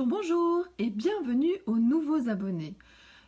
Bonjour, bonjour et bienvenue aux nouveaux abonnés.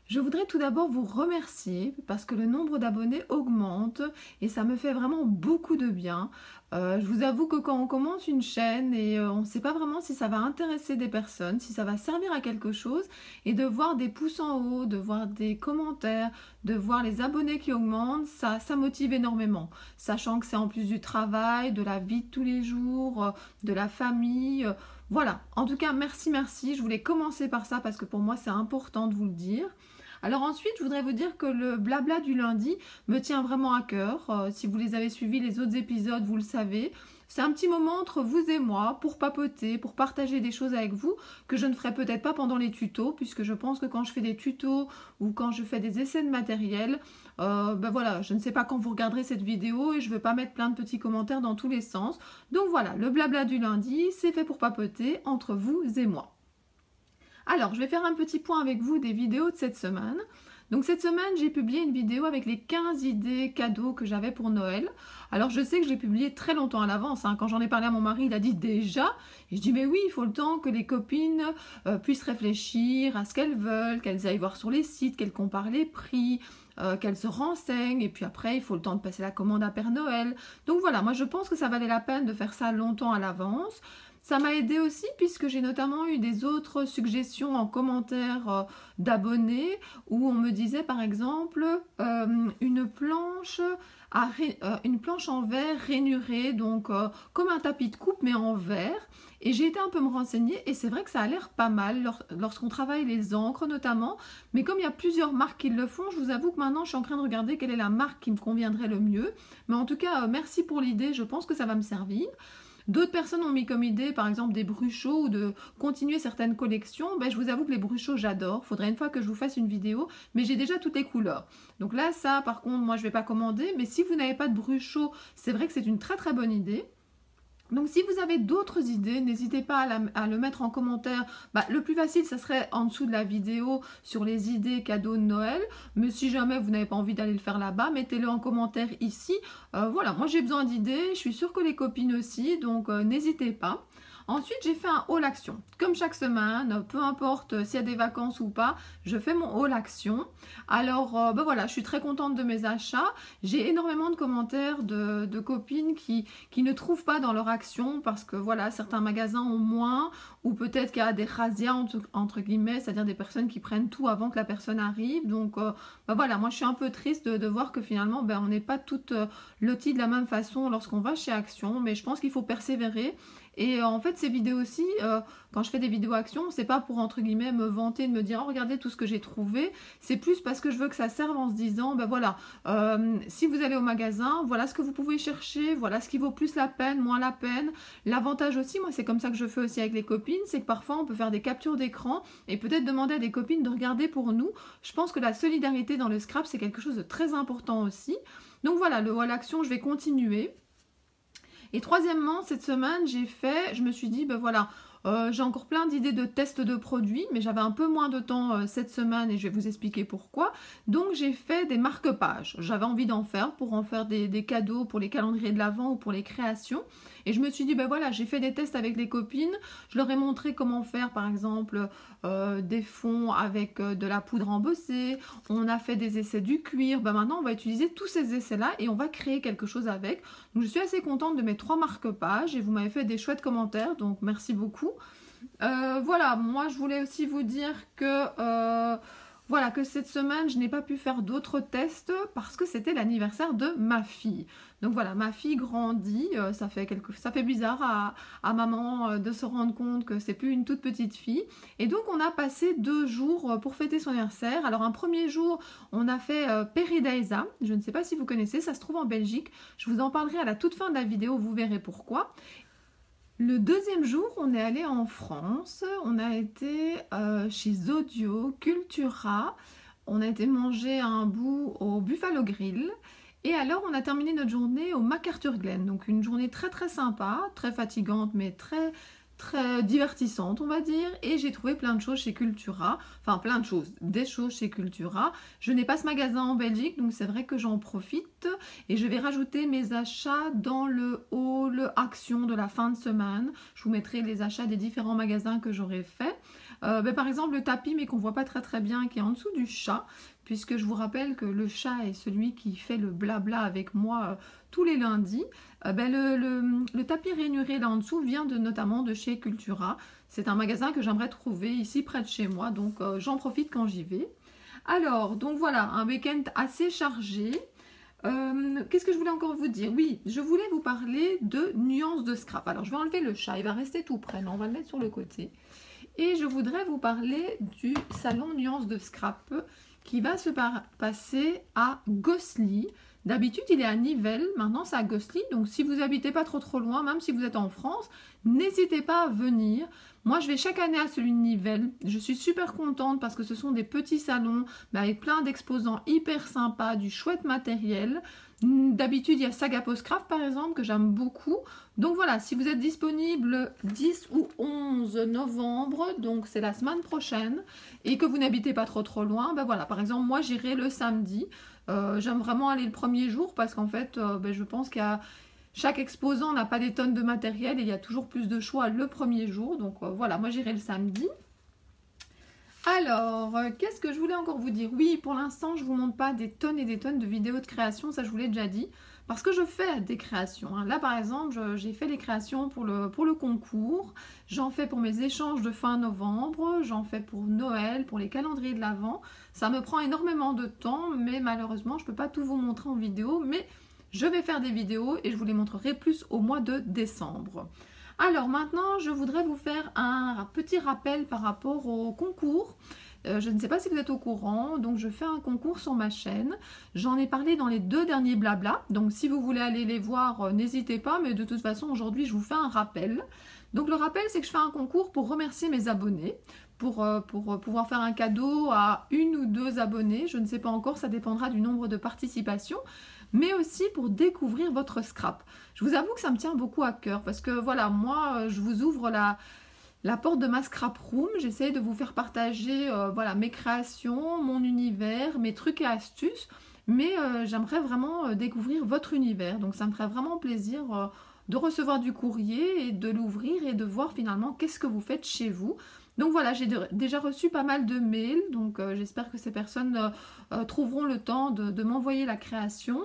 Je voudrais tout d'abord vous remercier parce que le nombre d'abonnés augmente et ça me fait vraiment beaucoup de bien. Je vous avoue que quand on commence une chaîne et on ne sait pas vraiment si ça va intéresser des personnes, si ça va servir à quelque chose, et de voir des pouces en haut, de voir des commentaires, de voir les abonnés qui augmentent, ça motive énormément. Sachant que c'est en plus du travail, de la vie de tous les jours, de la famille. Voilà, en tout cas merci, je voulais commencer par ça parce que pour moi c'est important de vous le dire. Alors ensuite, je voudrais vous dire que le blabla du lundi me tient vraiment à cœur. Si vous les avez suivis les autres épisodes, vous le savez. C'est un petit moment entre vous et moi pour papoter, pour partager des choses avec vous que je ne ferai peut-être pas pendant les tutos, puisque je pense que quand je fais des tutos ou quand je fais des essais de matériel, ben voilà, je ne sais pas quand vous regarderez cette vidéo et je ne veux pas mettre plein de petits commentaires dans tous les sens. Donc voilà, le blabla du lundi, c'est fait pour papoter entre vous et moi. Alors, je vais faire un petit point avec vous des vidéos de cette semaine. Donc cette semaine, j'ai publié une vidéo avec les 15 idées cadeaux que j'avais pour Noël. Alors je sais que je l'ai publié très longtemps à l'avance. Quand j'en ai parlé à mon mari, il a dit déjà. Et je dis mais oui, il faut le temps que les copines puissent réfléchir à ce qu'elles veulent, qu'elles aillent voir sur les sites, qu'elles comparent les prix, qu'elles se renseignent. Et puis après, il faut le temps de passer la commande à Père Noël. Donc voilà, moi je pense que ça valait la peine de faire ça longtemps à l'avance. Ça m'a aidé aussi puisque j'ai notamment eu des autres suggestions en commentaire d'abonnés où on me disait par exemple une planche en verre rainurée, donc comme un tapis de coupe mais en verre. Et j'ai été un peu me renseigner et c'est vrai que ça a l'air pas mal lorsqu'on travaille les encres notamment. Mais comme il y a plusieurs marques qui le font, je vous avoue que maintenant je suis en train de regarder quelle est la marque qui me conviendrait le mieux. Mais en tout cas, merci pour l'idée, je pense que ça va me servir. D'autres personnes ont mis comme idée, par exemple, des bruchots ou de continuer certaines collections. Ben, je vous avoue que les bruchots, j'adore. Faudrait une fois que je vous fasse une vidéo, mais j'ai déjà toutes les couleurs. Donc là, ça, par contre, moi, je ne vais pas commander. Mais si vous n'avez pas de bruchot, c'est vrai que c'est une très très bonne idée. Donc si vous avez d'autres idées, n'hésitez pas à le mettre en commentaire. Le plus facile, ça serait en dessous de la vidéo sur les idées cadeaux de Noël. Mais si jamais vous n'avez pas envie d'aller le faire là-bas, mettez-le en commentaire ici. Voilà, moi j'ai besoin d'idées, je suis sûre que les copines aussi, donc n'hésitez pas. Ensuite, j'ai fait un haul action. Comme chaque semaine, peu importe s'il y a des vacances ou pas, je fais mon haul action. Alors, voilà, je suis très contente de mes achats. J'ai énormément de commentaires de copines qui ne trouvent pas dans leur action parce que voilà, certains magasins ont moins ou peut-être qu'il y a des razzias entre guillemets, c'est-à-dire des personnes qui prennent tout avant que la personne arrive. Donc, voilà, moi je suis un peu triste de voir que finalement, on n'est pas toutes loties de la même façon lorsqu'on va chez Action, mais je pense qu'il faut persévérer. Et en fait, ces vidéos aussi, quand je fais des vidéos actions, c'est pas pour entre guillemets me vanter, de me dire oh, regardez tout ce que j'ai trouvé. C'est plus parce que je veux que ça serve en se disant voilà, si vous allez au magasin, voilà ce que vous pouvez chercher, voilà ce qui vaut plus la peine, moins la peine. L'avantage aussi, moi c'est comme ça que je fais aussi avec les copines, c'est que parfois on peut faire des captures d'écran et peut-être demander à des copines de regarder pour nous. Je pense que la solidarité dans le scrap, c'est quelque chose de très important aussi. Donc voilà, le haul action, je vais continuer. Et troisièmement, cette semaine, je me suis dit, voilà, j'ai encore plein d'idées de tests de produits, mais j'avais un peu moins de temps cette semaine et je vais vous expliquer pourquoi. Donc j'ai fait des marque-pages. J'avais envie d'en faire pour en faire des cadeaux pour les calendriers de l'Avent ou pour les créations. Et je me suis dit, voilà, j'ai fait des tests avec les copines. Je leur ai montré comment faire, par exemple, des fonds avec de la poudre embossée. On a fait des essais du cuir. Maintenant, on va utiliser tous ces essais-là et on va créer quelque chose avec. Donc, je suis assez contente de mes 3 marque-pages et vous m'avez fait des chouettes commentaires. Donc, merci beaucoup. Voilà, moi, je voulais aussi vous dire que... voilà, que cette semaine, je n'ai pas pu faire d'autres tests parce que c'était l'anniversaire de ma fille. Donc voilà, ma fille grandit, ça fait bizarre à maman de se rendre compte que c'est plus une toute petite fille. Et donc on a passé 2 jours pour fêter son anniversaire. Alors un premier jour, on a fait Peridaisa, je ne sais pas si vous connaissez, ça se trouve en Belgique. Je vous en parlerai à la toute fin de la vidéo, vous verrez pourquoi. Le deuxième jour, on est allé en France, on a été chez Zodio, Cultura, on a été manger un bout au Buffalo Grill et alors on a terminé notre journée au MacArthur Glen, donc une journée très très sympa, très fatigante mais très divertissante on va dire, et j'ai trouvé plein de choses chez Cultura, enfin plein de choses, des choses chez Cultura. Je n'ai pas ce magasin en Belgique donc c'est vrai que j'en profite et je vais rajouter mes achats dans le haul action de la fin de semaine. Je vous mettrai les achats des différents magasins que j'aurai fait. Par exemple le tapis, mais qu'on voit pas très bien, qui est en dessous du chat, puisque je vous rappelle que le chat est celui qui fait le blabla avec moi tous les lundis. Le tapis rainuré là en dessous vient notamment de chez Cultura. C'est un magasin que j'aimerais trouver ici près de chez moi, donc j'en profite quand j'y vais. Alors, donc voilà, un week-end assez chargé. Qu'est-ce que je voulais encore vous dire? Oui, je voulais vous parler de nuances de scrap. Alors, je vais enlever le chat, il va rester tout près, on va le mettre sur le côté. Et je voudrais vous parler du salon nuances de scrap qui va se passer à Gosselies. D'habitude, il est à Nivelles, maintenant c'est à Gosselies. Donc, si vous habitez pas trop loin, même si vous êtes en France, n'hésitez pas à venir. Moi, je vais chaque année à celui de Nivelles. Je suis super contente parce que ce sont des petits salons avec plein d'exposants hyper sympas, du chouette matériel. D'habitude, il y a Saga Postcraft par exemple que j'aime beaucoup. Donc voilà, si vous êtes disponible 10 ou 11 novembre, donc c'est la semaine prochaine, et que vous n'habitez pas trop loin, ben voilà, par exemple, moi j'irai le samedi. J'aime vraiment aller le premier jour parce qu'en fait, je pense qu'il y a chaque exposant n'a pas des tonnes de matériel et il y a toujours plus de choix le premier jour. Donc voilà, moi j'irai le samedi. Alors, qu'est-ce que je voulais encore vous dire? Oui, pour l'instant, je ne vous montre pas des tonnes et des tonnes de vidéos de création, ça je vous l'ai déjà dit, parce que je fais des créations. Là, par exemple, j'ai fait les créations pour le concours, j'en fais pour mes échanges de fin novembre, j'en fais pour Noël, pour les calendriers de l'Avent. Ça me prend énormément de temps, mais malheureusement, je ne peux pas tout vous montrer en vidéo, mais je vais faire des vidéos et je vous les montrerai plus au mois de décembre. Alors maintenant, je voudrais vous faire un petit rappel par rapport au concours. Je ne sais pas si vous êtes au courant, donc je fais un concours sur ma chaîne. J'en ai parlé dans les 2 derniers blabla, donc si vous voulez aller les voir, n'hésitez pas, mais de toute façon, aujourd'hui, je vous fais un rappel. Donc le rappel, c'est que je fais un concours pour remercier mes abonnés, pour pouvoir faire un cadeau à 1 ou 2 abonnés, je ne sais pas encore, ça dépendra du nombre de participations, mais aussi pour découvrir votre scrap. Je vous avoue que ça me tient beaucoup à cœur parce que voilà, moi, je vous ouvre la porte de ma scrap room. J'essaie de vous faire partager voilà, mes créations, mon univers, mes trucs et astuces, mais j'aimerais vraiment découvrir votre univers. Donc ça me ferait vraiment plaisir de recevoir du courrier et de l'ouvrir et de voir finalement qu'est-ce que vous faites chez vous. Donc voilà, j'ai déjà reçu pas mal de mails, donc j'espère que ces personnes trouveront le temps de m'envoyer la création.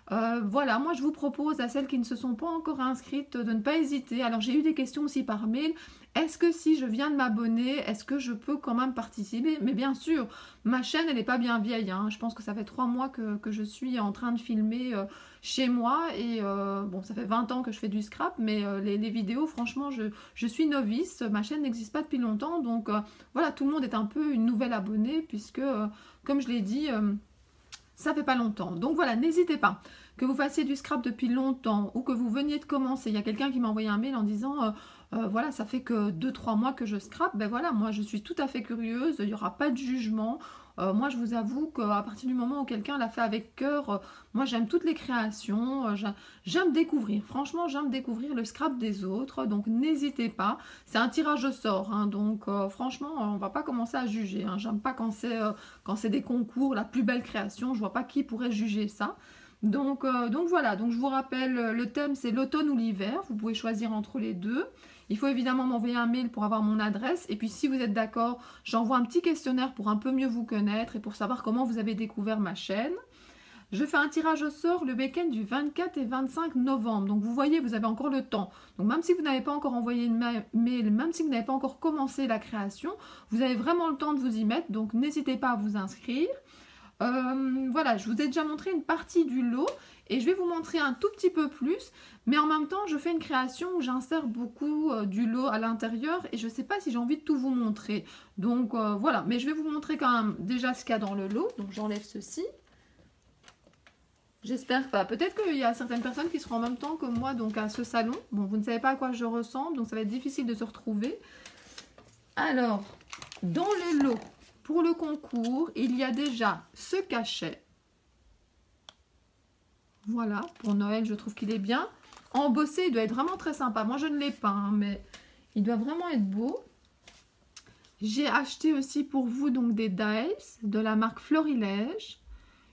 Voilà, moi je vous propose à celles qui ne se sont pas encore inscrites de ne pas hésiter. Alors j'ai eu des questions aussi par mail. Est-ce que si je viens de m'abonner, est-ce que je peux quand même participer? Mais bien sûr, ma chaîne elle n'est pas bien vieille, hein. Je pense que ça fait 3 mois que je suis en train de filmer chez moi et bon, ça fait 20 ans que je fais du scrap, mais les vidéos, franchement, je suis novice. Ma chaîne n'existe pas depuis longtemps, donc voilà, tout le monde est un peu une nouvelle abonnée puisque, comme je l'ai dit, ça fait pas longtemps. Donc voilà, n'hésitez pas. Que vous fassiez du scrap depuis longtemps ou que vous veniez de commencer. Il y a quelqu'un qui m'a envoyé un mail en disant voilà, ça fait que 2-3 mois que je scrape. Ben voilà, moi je suis tout à fait curieuse. Il n'y aura pas de jugement. Moi je vous avoue qu'à partir du moment où quelqu'un l'a fait avec cœur, moi j'aime toutes les créations. J'aime découvrir. Franchement, j'aime découvrir le scrap des autres. Donc n'hésitez pas. C'est un tirage au sort. Hein, donc franchement, on va pas commencer à juger. Hein. J'aime pas quand c'est des concours, la plus belle création. Je vois pas qui pourrait juger ça. Donc voilà, donc je vous rappelle, le thème c'est l'automne ou l'hiver, vous pouvez choisir entre les deux. Il faut évidemment m'envoyer un mail pour avoir mon adresse et puis si vous êtes d'accord, j'envoie un petit questionnaire pour un peu mieux vous connaître et pour savoir comment vous avez découvert ma chaîne. Je fais un tirage au sort le week-end du 24 et 25 novembre, donc vous voyez, vous avez encore le temps. Donc même si vous n'avez pas encore envoyé une mail, même si vous n'avez pas encore commencé la création, vous avez vraiment le temps de vous y mettre, donc n'hésitez pas à vous inscrire. Voilà, je vous ai déjà montré une partie du lot et je vais vous montrer un tout petit peu plus, mais en même temps je fais une création où j'insère beaucoup du lot à l'intérieur et je ne sais pas si j'ai envie de tout vous montrer. Donc voilà, mais je vais vous montrer quand même déjà ce qu'il y a dans le lot. Donc j'enlève ceci. J'espère pas. Peut-être qu'il y a certaines personnes qui seront en même temps que moi donc à ce salon. Bon, vous ne savez pas à quoi je ressemble, donc ça va être difficile de se retrouver. Alors, dans le lot, pour le concours, il y a déjà ce cachet. Voilà, pour Noël, je trouve qu'il est bien. Embossé, il doit être vraiment très sympa. Moi, je ne l'ai pas, hein, mais il doit vraiment être beau. J'ai acheté aussi pour vous donc des dies de la marque Florilège.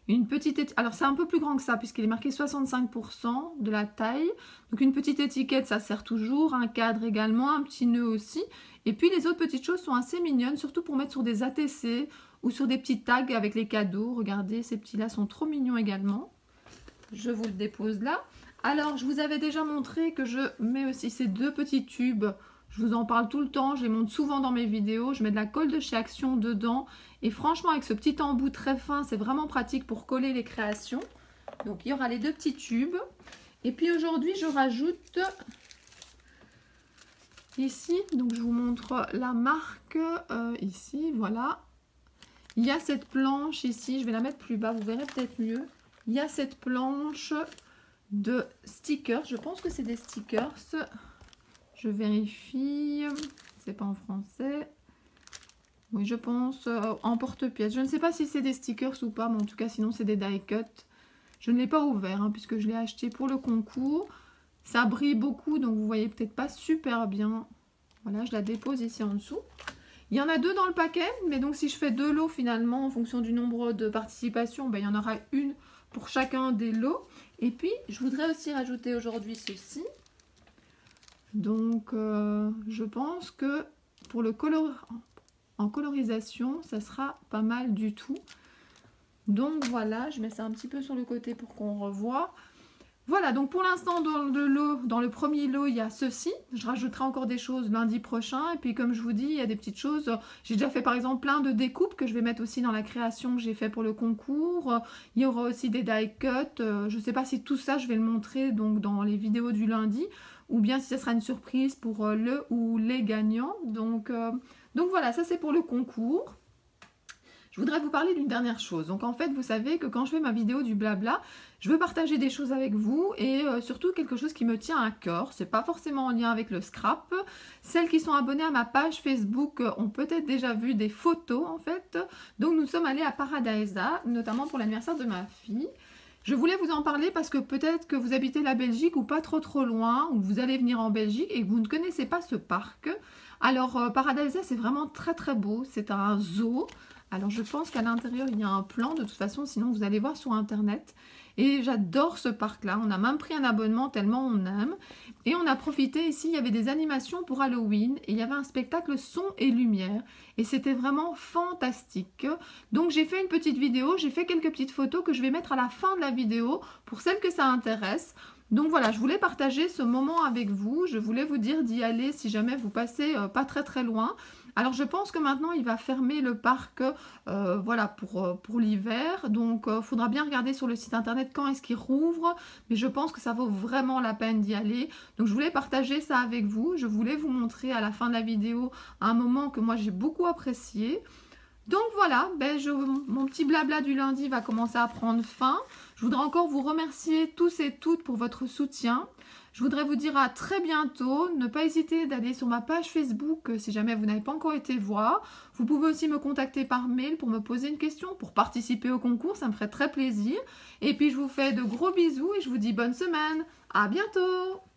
une petite étiquette. Alors c'est un peu plus grand que ça puisqu'il est marqué 65% de la taille. Donc une petite étiquette, ça sert toujours, un cadre également, un petit nœud aussi. Et puis les autres petites choses sont assez mignonnes, surtout pour mettre sur des ATC ou sur des petits tags avec les cadeaux. Regardez, ces petits-là sont trop mignons également. Je vous le dépose là. Alors, je vous avais déjà montré que je mets aussi ces deux petits tubes. Je vous en parle tout le temps, je les montre souvent dans mes vidéos. Je mets de la colle de chez Action dedans. Et franchement, avec ce petit embout très fin, c'est vraiment pratique pour coller les créations. Donc, il y aura les deux petits tubes. Et puis aujourd'hui, je rajoute ici, donc je vous montre la marque ici, voilà. Il y a cette planche ici, je vais la mettre plus bas, vous verrez peut-être mieux. Il y a cette planche de stickers, je pense que c'est des stickers. Je vérifie, c'est pas en français. Oui, je pense en porte-pièces. Je ne sais pas si c'est des stickers ou pas, mais en tout cas, sinon c'est des die cut. Je ne l'ai pas ouvert hein, puisque je l'ai acheté pour le concours. Ça brille beaucoup, donc vous voyez peut-être pas super bien. Voilà, je la dépose ici en dessous. Il y en a deux dans le paquet, mais donc si je fais deux lots finalement, en fonction du nombre de participations, ben, il y en aura une pour chacun des lots. Et puis, je voudrais aussi rajouter aujourd'hui ceci. Donc, je pense que pour le en colorisation, ça sera pas mal du tout. Donc voilà, je mets ça un petit peu sur le côté pour qu'on revoie. Voilà, donc pour l'instant, dans le premier lot, il y a ceci. Je rajouterai encore des choses lundi prochain. Et puis, comme je vous dis, il y a des petites choses. J'ai déjà fait, par exemple, plein de découpes que je vais mettre aussi dans la création que j'ai fait pour le concours. Il y aura aussi des die cut. Je ne sais pas si tout ça, je vais le montrer donc, dans les vidéos du lundi. Ou bien si ça sera une surprise pour le ou les gagnants. Donc voilà, ça c'est pour le concours. Je voudrais vous parler d'une dernière chose. Donc en fait, vous savez que quand je fais ma vidéo du blabla, je veux partager des choses avec vous et surtout quelque chose qui me tient à cœur. C'est pas forcément en lien avec le scrap. Celles qui sont abonnées à ma page Facebook ont peut-être déjà vu des photos en fait. Donc nous sommes allés à Paradisa, notamment pour l'anniversaire de ma fille. Je voulais vous en parler parce que peut-être que vous habitez la Belgique ou pas trop loin, ou vous allez venir en Belgique et que vous ne connaissez pas ce parc. Alors Paradisa, c'est vraiment très beau. C'est un zoo. Alors je pense qu'à l'intérieur il y a un plan de toute façon, sinon vous allez voir sur internet. Et j'adore ce parc là, on a même pris un abonnement tellement on aime. Et on a profité ici, il y avait des animations pour Halloween et il y avait un spectacle son et lumière. Et c'était vraiment fantastique. Donc j'ai fait une petite vidéo, j'ai fait quelques petites photos que je vais mettre à la fin de la vidéo pour celles que ça intéresse. Donc voilà, je voulais partager ce moment avec vous, je voulais vous dire d'y aller si jamais vous passez pas très loin. Alors je pense que maintenant il va fermer le parc voilà, pour l'hiver, donc il faudra bien regarder sur le site internet quand est-ce qu'il rouvre, mais je pense que ça vaut vraiment la peine d'y aller. Donc je voulais partager ça avec vous, je voulais vous montrer à la fin de la vidéo un moment que moi j'ai beaucoup apprécié. Donc voilà, mon petit blabla du lundi va commencer à prendre fin. Je voudrais encore vous remercier tous et toutes pour votre soutien. Je voudrais vous dire à très bientôt. Ne pas hésiter d'aller sur ma page Facebook si jamais vous n'avez pas encore été voir. Vous pouvez aussi me contacter par mail pour me poser une question, pour participer au concours. Ça me ferait très plaisir. Et puis je vous fais de gros bisous et je vous dis bonne semaine. À bientôt!